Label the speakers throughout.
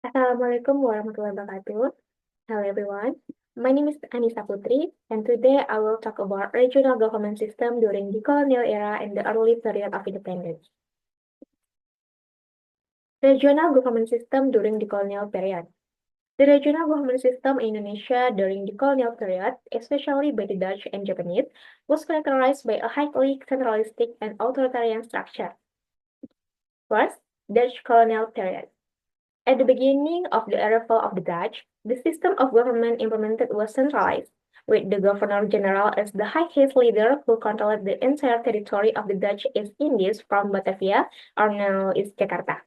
Speaker 1: Assalamualaikum warahmatullahi wabarakatuh. Hello everyone. My name is Anisa Putri, and today I will talk about regional government system during the colonial era and the early period of independence. Regional government system during the colonial period. The regional government system in Indonesia during the colonial period, especially by the Dutch and Japanese, was characterized by a highly centralistic and authoritarian structure. First, Dutch colonial period. At the beginning of the arrival of the Dutch, the system of government implemented was centralized, with the Governor-General as the highest leader who controlled the entire territory of the Dutch East Indies from Batavia, or now East Jakarta.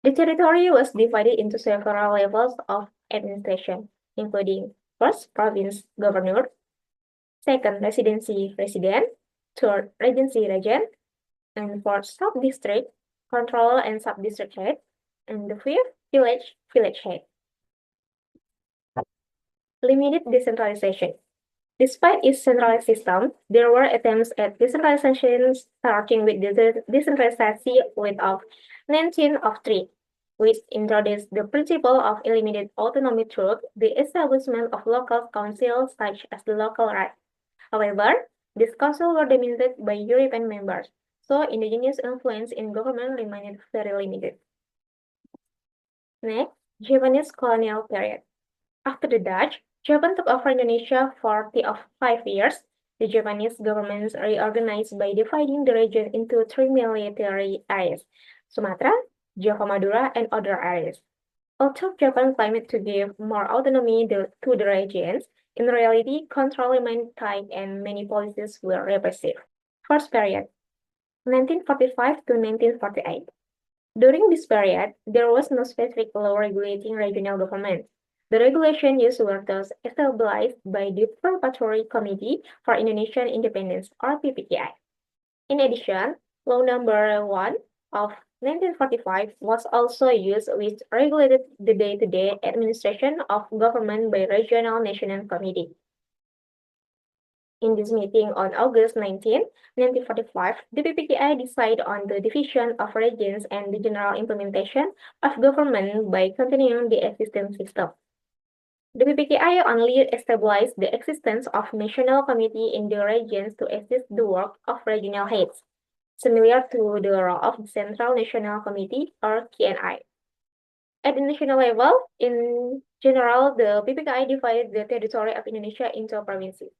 Speaker 1: The territory was divided into several levels of administration, including first, province governor, second, residency resident, third, regency regent, and fourth, sub-district, controller and sub-district head, and the fifth, village head. Limited decentralization. Despite its centralized system, there were attempts at decentralization, starting with the decentralization of 1903, which introduced the principle of limited autonomy through the establishment of local councils such as the local right. However, these councils were dominated by European members, so indigenous influence in government remained very limited. Next, Japanese colonial period. After the Dutch, Japan took over Indonesia for 5 years. The Japanese government reorganized by dividing the region into 3 military areas: Sumatra, Java Madura, and other areas. Although Japan claimed to give more autonomy to the regions, in reality, control remained tight and many policies were repressive. First period, 1945 to 1948. During this period, there was no specific law regulating regional government. The regulation used were thus established by the Preparatory Committee for Indonesian Independence, or PPKI. In addition, Law Number 1 of 1945 was also used, which regulated the day-to-day administration of government by Regional National Committee. In this meeting on August 19, 1945, the PPKI decided on the division of regions and the general implementation of government by continuing the existing system. The PPKI only established the existence of national committee in the regions to assist the work of regional heads, similar to the role of the Central National Committee, or KNI. At the national level, in general, the PPKI divided the territory of Indonesia into provinces.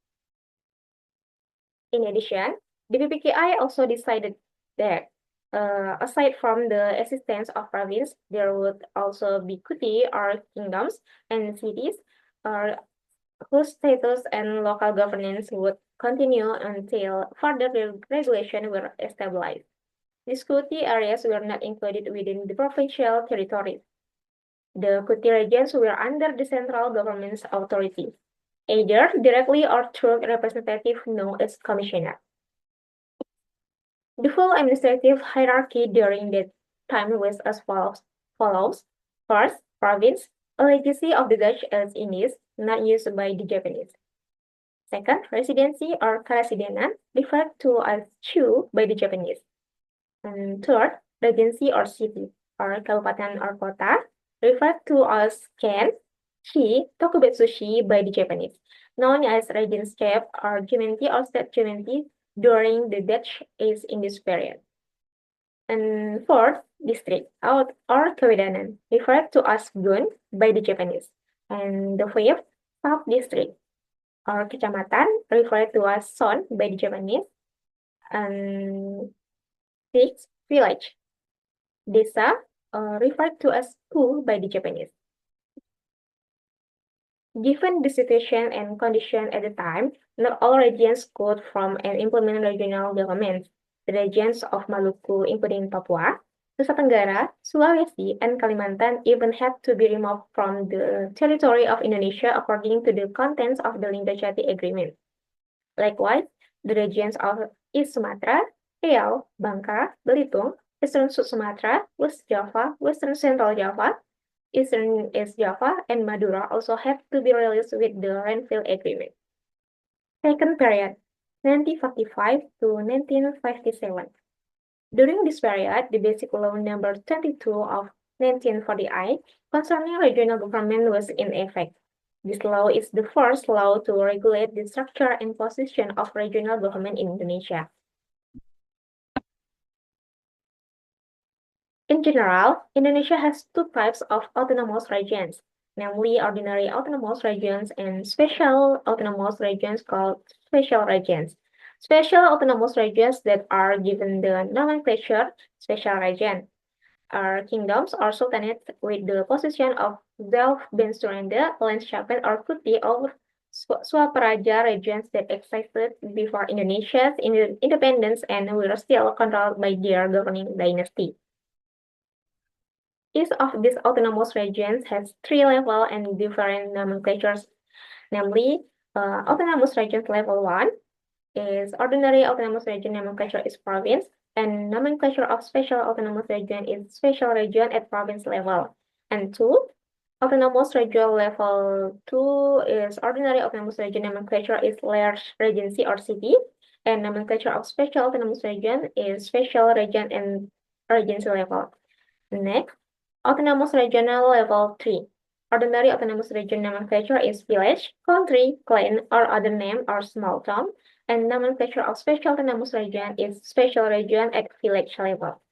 Speaker 1: In addition, the PPKI also decided that aside from the existence of province, there would also be kuti, or kingdoms, and cities, or whose status and local governance would continue until further regulation were established. These kuti areas were not included within the provincial territories. The kuti regions were under the central government's authority, either directly or through a representative known as commissioner. The full administrative hierarchy during that time was as follows. First, province, a legacy of the Dutch East Indies, not used by the Japanese. Second, residency or karesidenan, referred to as chu by the Japanese. And third, regency or city, or kabupaten or kota, referred to as ken, shi, tokubetsushi by the Japanese, known as regentship or gemeente or state gemeente during the Dutch East Indies period. And fourth, district or kawidanan, referred to as gun by the Japanese. And the fifth, sub-district or kecamatan, referred to as son by the Japanese. And sixth, village, desa, referred to as ku by the Japanese. Given the situation and condition at the time, not all regions could form and implement regional governments. The regions of Maluku, including Papua, Nusa Tenggara, Sulawesi, and Kalimantan even had to be removed from the territory of Indonesia according to the contents of the Linggadjati Agreement. Likewise, the regions of East Sumatra, Riau, Bangka, Belitung, Eastern Sumatra, West Java, Western Central Java, Eastern East Java, and Madura also had to be released with the Renville Agreement. Second period, 1945 to 1957. During this period, the Basic Law Number 22 of 1948 concerning regional government was in effect. This law is the first law to regulate the structure and position of regional government in Indonesia. In general, Indonesia has two types of autonomous regions, namely ordinary autonomous regions and special autonomous regions called special regions. Special autonomous regions that are given the nomenclature special region are kingdoms or sultanates with the position of Zelfbensturende, Landschappen, or Kuti or Swaparaja regions that existed before Indonesia's independence and were still controlled by their governing dynasty. Each of these autonomous regions has three levels and different nomenclatures, namely, autonomous regions level 1 is ordinary autonomous region nomenclature is province, and nomenclature of special autonomous region is special region at province level. And 2, autonomous region level 2 is ordinary autonomous region nomenclature is large regency or city, and nomenclature of special autonomous region is special region and regency level. Next, autonomous regional level 3. Ordinary autonomous region nomenclature is village, country, clan, or other name or small town, and nomenclature of special autonomous region is special region at village level.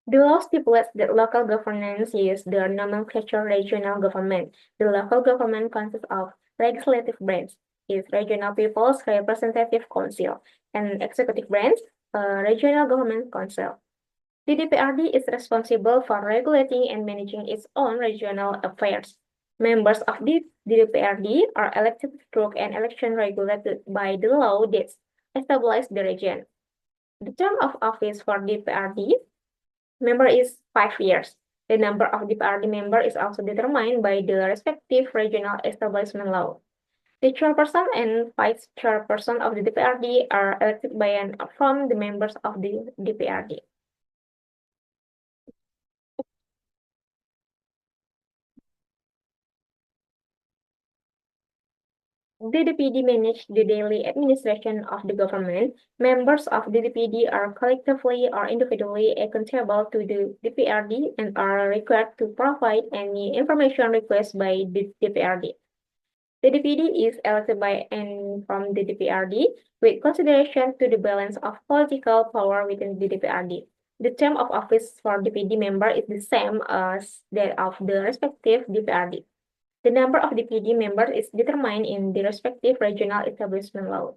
Speaker 1: The law stipulates that local governance use the nomenclature regional government. The local government consists of legislative branch, is regional people's representative council, and executive branch, regional government council. The DPRD is responsible for regulating and managing its own regional affairs. Members of the DPRD are elected through an election regulated by the law that establishes the region. The term of office for DPRD member is 5 years. The number of DPRD members is also determined by the respective regional establishment law. The chairperson and vice chairperson of the DPRD are elected by and from the members of the DPRD. The DPD manage the daily administration of the government. Members of the DPD are collectively or individually accountable to the DPRD and are required to provide any information requested by the DPRD. The DPD is elected by and from the DPRD with consideration to the balance of political power within the DPRD. The term of office for DPD member is the same as that of the respective DPRD. The number of DPD members is determined in the respective regional establishment law.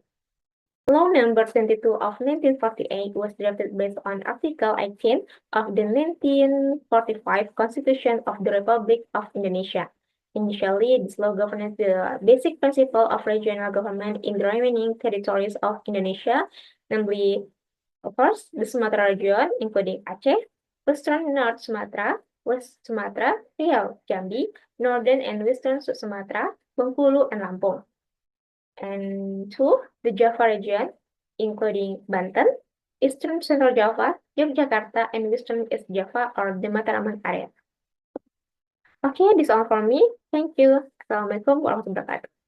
Speaker 1: Law number 22 of 1948 was drafted based on Article 18 of the 1945 Constitution of the Republic of Indonesia. Initially, this law governs the basic principle of regional government in the remaining territories of Indonesia, namely, first, the Sumatra region, including Aceh, Western North Sumatra, West Sumatra, Riau, Jambi, Northern and Western Sumatra, Bengkulu, and Lampung. And 2, the Java region, including Banten, Eastern Central Java, Yogyakarta, and Western East Java, or the Mataraman area. Okay, this all for me. Thank you. Assalamualaikum warahmatullahi wabarakatuh.